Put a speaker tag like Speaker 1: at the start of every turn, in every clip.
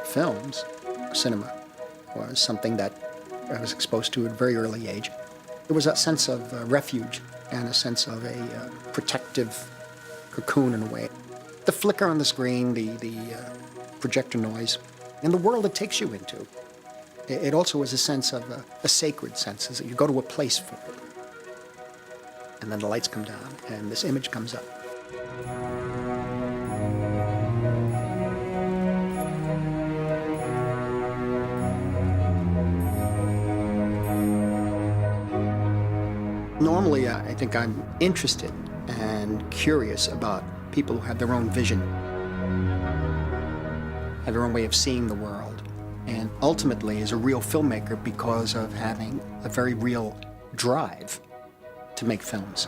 Speaker 1: Films, cinema, was something that I was exposed to at a very early age. There was a sense of refuge and a sense of a protective cocoon in a way. The flicker on the screen, the projector noise, and the world it takes you into. It also is a sense of a sacred sense, is that you go to a place for it. And then the lights come down and this image comes up. Normally, I think I'm interested and curious about people who have their own vision, have their own way of seeing the world, and ultimately is a real filmmaker because of having a very real drive to make films.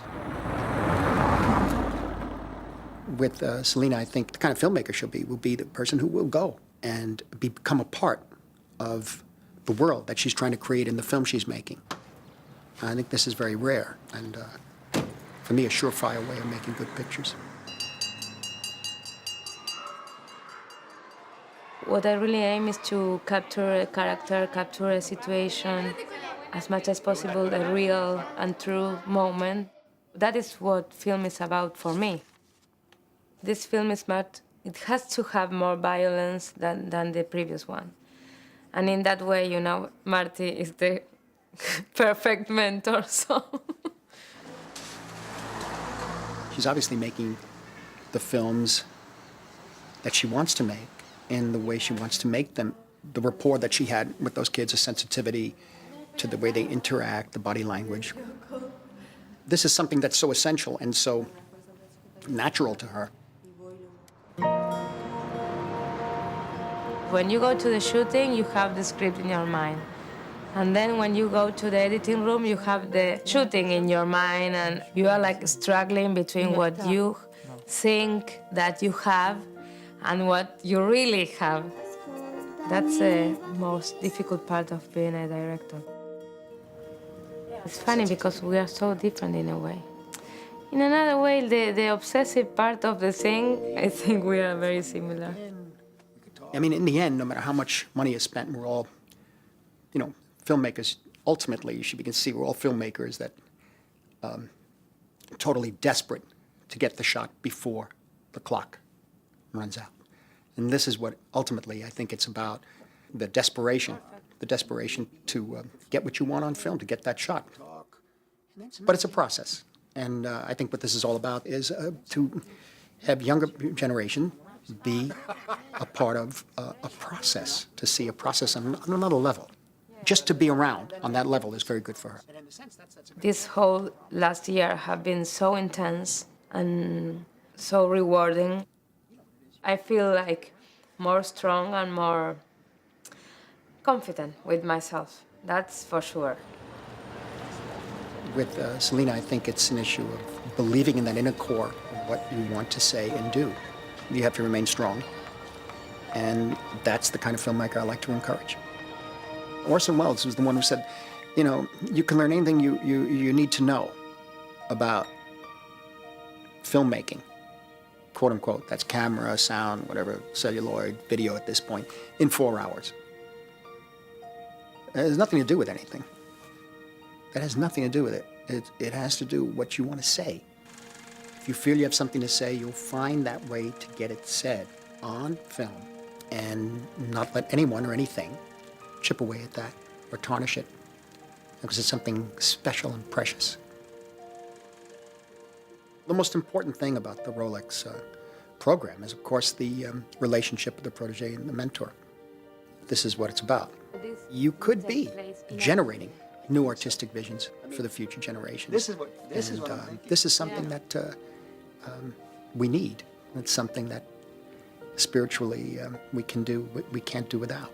Speaker 1: With Celina, I think the kind of filmmaker she'll be will be the person who will go and become a part of the world that she's trying to create in the film she's making. I think this is very rare, and for me, a surefire way of making good pictures.
Speaker 2: What I really aim is to capture a character, capture a situation, as much as possible, a real and true moment. That is what film is about for me. This film is much, it has to have more violence than the previous one. And in that way, you know, Marty is the perfect mentor, so.
Speaker 1: She's obviously making the films that she wants to make in the way she wants to make them. The rapport that she had with those kids, a sensitivity to the way they interact, the body language. This is something that's so essential and so natural to her.
Speaker 2: When you go to the shooting, you have the script in your mind. And then when you go to the editing room, you have the shooting in your mind, and you are like struggling between what you think that you have and what you really have. That's the most difficult part of being a director. It's funny because we are so different in a way. In another way, the obsessive part of the thing, I think we are very similar.
Speaker 1: I mean, in the end, no matter how much money is spent, we're all, you know, filmmakers. Ultimately, you should see we're all filmmakers that totally desperate to get the shot before the clock runs out. And this is what ultimately I think it's about, the desperation to get what you want on film, to get that shot. But it's a process. And I think what this is all about is to have younger generation be a part of a process, to see a process on another level. Just to be around on that level is very good for her.
Speaker 2: This whole last year have been so intense and so rewarding. I feel like more strong and more confident with myself, that's for sure.
Speaker 1: With Celina, I think it's an issue of believing in that inner core of what you want to say and do. You have to remain strong, and that's the kind of filmmaker I like to encourage. Orson Welles was the one who said, you know, you can learn anything you need to know about filmmaking, quote unquote, that's camera, sound, whatever, celluloid, video at this point, in 4 hours. It has nothing to do with anything. That has nothing to do with it. It has to do with what you want to say. If you feel you have something to say, you'll find that way to get it said on film and not let anyone or anything chip away at that or tarnish it, because it's something special and precious. The most important thing about the Rolex program is, of course, the relationship with the protege and the mentor. This is what it's about. You could be generating new artistic visions for the future generations. This is something that we need. It's something that spiritually we can do, we can't do without.